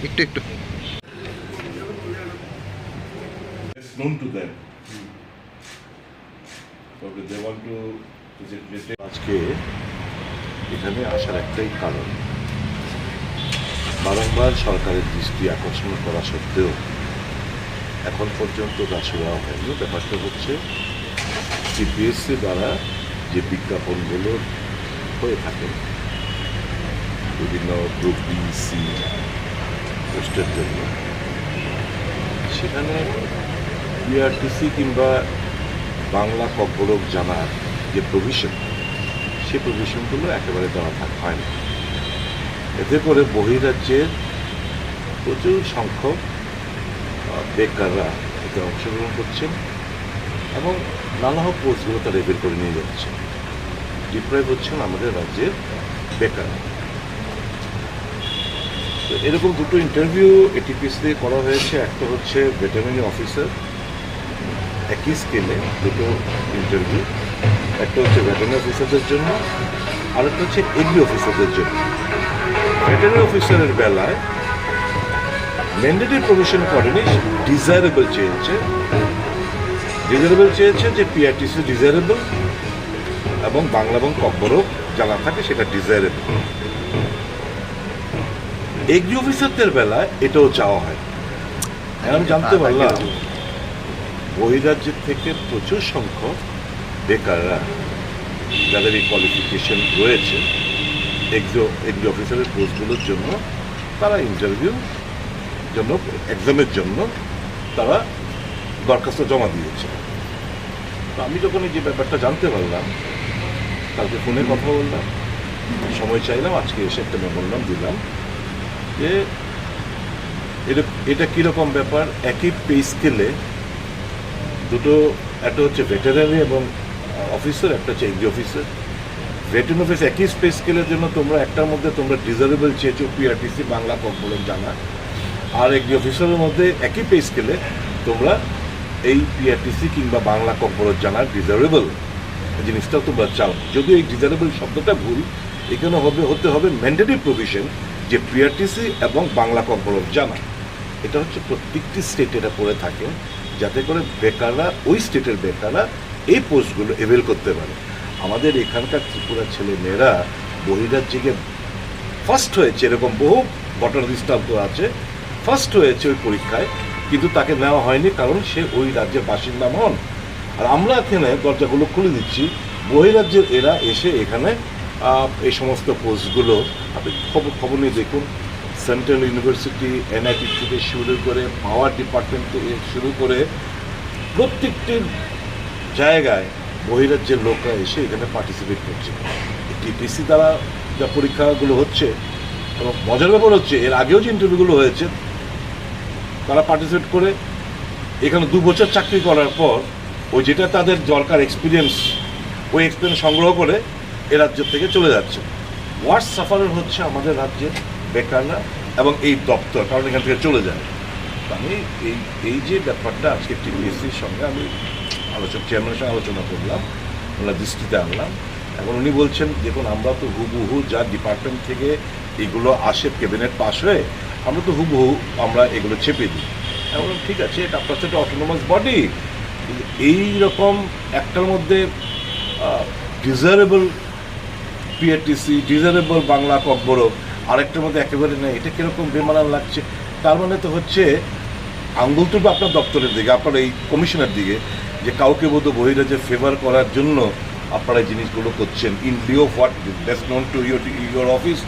একটু একটু It's known to them. Probably they want to visit. আজকে এখানে আসার একটাই কারণ, বারংবার সরকারের দৃষ্টি আকর্ষণ করা সত্ত্বেও এখন পর্যন্ত তা দেওয়া হয়নি। ব্যাপারটা হচ্ছে TPSC দ্বারা যে বিজ্ঞাপনগুলো হয়ে থাকে বিভিন্ন গ্রুপ বি সি পোস্টের জন্য, সেখানে বিআরটিসি কিংবা বাংলা ককবরক জানার যে প্রভিশন, সে প্রভিশনগুলো একেবারে দেওয়া হয় না। এতে করে বহিরাজ্যের প্রচুর সংখ্যক বেকাররা এতে অংশগ্রহণ করছেন এবং নানা পোস্টগুলো তারা বের করে নিয়ে যাচ্ছে। ডিপ্রাইভ হচ্ছেন আমাদের রাজ্যের বেকার। তো এরকম দুটো ইন্টারভিউ TPSC থেকে করা হয়েছে। একটা হচ্ছে ভেটেরিনারি অফিসার, একই স্কেলে দুটো ইন্টারভিউ। একটা হচ্ছে ভেটেরিনারি অফিসারদের জন্য, আর একটা হচ্ছে এগ্রি অফিসারদের জন্য। ভেটেরিনারি অফিসারের বেলায় ম্যান্ডেটরি প্রভিশন করেনি, ডিজায়ারেবল চেয়েছে। ডিজায়ারেবল চেয়েছে যে PRTC ডিজায়ারেবল এবং বাংলা এবং ককবরক জানা থাকে সেটা ডিজায়ারেবল। এগ্রি অফিসারদের বেলায় এটাও চাওয়া হয়। আমি জানতে পারলাম বহিরাজ্যের থেকে প্রচুর সংখ্যক বেকাররা যাদের এই কোয়ালিফিকেশন রয়েছে এগ্রি অফিসারের পোস্টগুলোর জন্য, তারা ইন্টারভিউ জন্য এক্সামের জন্য তারা দরখাস্ত জমা দিয়েছে। তো আমি যখন এই যে ব্যাপারটা জানতে পারলাম, কালকে ফোনে কথা বললাম, সময় চাইলাম, আজকে এসে একটা মেমোরান্ডাম দিলাম যে এটা কীরকম ব্যাপার। একই পে স্কেলে দুটো, একটা হচ্ছে ভেটেরিনারি এবং অফিসার, একটা হচ্ছে এগ্রি অফিসার। ভেটেরিনারি অফিস একই পে স্কেলের জন্য তোমরা একটার মধ্যে তোমরা ডিজারেবল চেয়েছো PRTC বাংলা ককবরক জানা, আর এগ্রি অফিসারের মধ্যে একই পে স্কেলে তোমরা এই PRTC কিংবা বাংলা ককবরক জানার ডিজারেবল জিনিসটাও তোমরা চাও। যদিও এই ডিজারেবল শব্দটা ভুল, এখানে হতে হবে ম্যান্ডেটরি প্রভিশন যে PRTC এবং বাংলা ককবরক জানা। এটা হচ্ছে প্রত্যেকটি স্টেটে এটা করে থাকেন, যাতে করে বেকাররা, ওই স্টেটের বেকাররা এই পোস্টগুলো এভেল করতে পারে। আমাদের এখানকার ত্রিপুরা ছেলে মেয়েরা বহিরাজ্যে গিয়ে ফার্স্ট হয়েছে, এরকম বহু ঘটনা দৃষ্টান্ত আছে। ফার্স্ট হয়েছে ওই পরীক্ষায়, কিন্তু তাকে নেওয়া হয়নি কারণ সে ওই রাজ্যের বাসিন্দা নন। আর আমরা এখানে দরজাগুলো খুলে দিচ্ছি, বহিরাজ্যের এরা এসে এখানে এই সমস্ত পোস্টগুলো আপনি খবর নিয়ে দেখুন। সেন্ট্রাল ইউনিভার্সিটি, NIT থেকে শুরু করে পাওয়ার ডিপার্টমেন্ট থেকে শুরু করে প্রত্যেকটি জায়গায় বহিরাজ্যের লোকরা এসে এখানে পার্টিসিপেট করছে। TPSC দ্বারা যা পরীক্ষাগুলো হচ্ছে, এবং মজার ব্যাপার হচ্ছে এর আগেও যে ইন্টারভিউগুলো হয়েছে তারা পার্টিসিপেট করে এখানে 2 বছর চাকরি করার পর ওই যেটা তাদের দরকার এক্সপিরিয়েন্স, ওই এক্সপিরিয়েন্স সংগ্রহ করে এ রাজ্য থেকে চলে যাচ্ছে। ওয়ার্স্ট সাফারার হচ্ছে আমাদের রাজ্যের বেকাররা এবং এই দপ্তর, কারণ এখান থেকে চলে যায়। আমি এই যে ব্যাপারটা আজকে TPSCর সঙ্গে আমি চেয়ারম্যানের সঙ্গে আলোচনা করলাম, ওনার দৃষ্টিতে আনলাম। এখন উনি বলছেন দেখুন আমরা তো হুবহু যা ডিপার্টমেন্ট থেকে এগুলো আসে ক্যাবিনেট পাস হয়ে, আমরা তো হুবহু আমরা এগুলো চেপে দিই। এখন ঠিক আছে, এটা আপনার সাথে অটোনোমাস বডি, এইরকম একটার মধ্যে desirable PRTC, desirable Bangla Kokborok, আরেকটার মধ্যে একেবারে নেই, এটা কীরকম বেমানান লাগছে। তার মানে তো হচ্ছে আঙ্গুল তুলবে আপনার দপ্তরের দিকে, আপনার এই কমিশনের দিকে, যে কাউকে বোধ বহিরাজ্যে ফেভার করার জন্য আপনারা এই জিনিসগুলো করছেন। In lieu of what best known to your office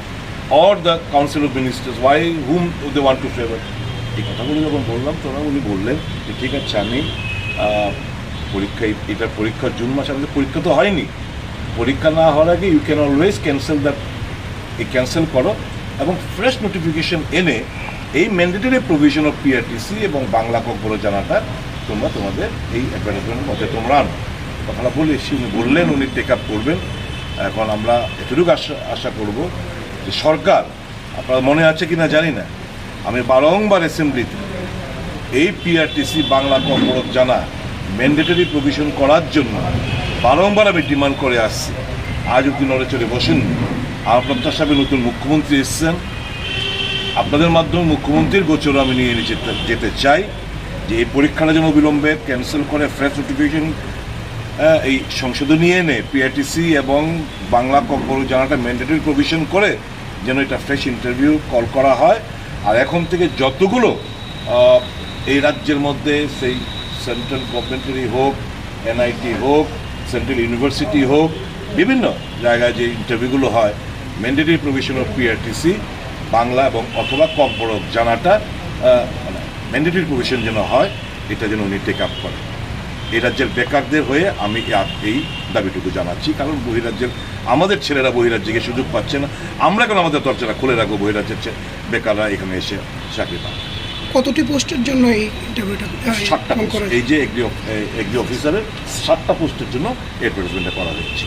or the council of ministers, why whom they want to favour. এই কথাগুলো যখন বললাম তখন উনি বললেন যে ঠিক আছে, আমি এটার পরীক্ষা জুন মাসে, আমাদের পরীক্ষা তো হয়নি, পরীক্ষা না হওয়ার আগে ইউ ক্যান অলওয়েজ ক্যান্সেল করো এবং ফ্রেশ নোটিফিকেশন এনে এই ম্যান্ডেটরি প্রভিশন অফ PRTC এবং বাংলা ককবরক জানাটা তোমরা তোমাদের এই অ্যাডভার্টাইজমেন্টের মধ্যে তোমরা আনো। কথাটা বলে উনি বললেন উনি টেক আপ করবেন। এখন আমরা এতটুকু আশা করব যে সরকার, আপনার মনে আছে কিনা জানি না, আমি বারংবার অ্যাসেম্বলিতে এই PRTC বাংলা ককবরক জানা ম্যান্ডেটরি প্রভিশন করার জন্য বারংবার আমি ডিমান্ড করে আসছি। আজ অব্দি নড়ে চড়ে বসেন। আমার প্রত্যাশা নতুন মুখ্যমন্ত্রী এসছেন, আপনাদের মাধ্যমে মুখ্যমন্ত্রীর গোচর আমি নিয়ে যেতে চাই যে এই পরীক্ষাটা যেন বিলম্বে ক্যান্সেল করে ফ্রেশ নোটিফিকেশন এই সংশোধনী এনে পিআরটিসি এবং বাংলা ককবরক জানাটা ম্যান্ডেটরি প্রভিশন করে যেন এটা ফ্রেশ ইন্টারভিউ কল করা হয়। আর এখন থেকে যতগুলো এই রাজ্যের মধ্যে সেই সেন্ট্রাল গভর্নমেন্টেরই হোক, এনআইটি হোক, সেন্ট্রাল ইউনিভার্সিটি হোক, বিভিন্ন জায়গায় যে ইন্টারভিউগুলো হয় mandatory provision of PRTC Bangla এবং অথবা ককবরক জানাটা মানে ম্যান্ডেটরি প্রভিশন যেন হয়, এটা যেন উনি টেক আপ করেন। এই রাজ্যের বেকারদের হয়ে আমি এই দাবিটুকু জানাচ্ছি, কারণ বহিরাজ্যের আমাদের ছেলেরা বহিরাজ্যে গিয়ে সুযোগ পাচ্ছে না, আমরা কেন আমাদের দরজাটা খুলে রাখবো বহিরাজ্যের বেকাররা এখানে এসে চাকরি পায়। কতটি পোস্টের জন্য এই ইন্টারভিউটা? 7টা পোস্ট, এই যে এগ্রি অফিসারের 7টা পোস্টের জন্য অ্যাডভার্টাইজমেন্টটা করা হচ্ছে।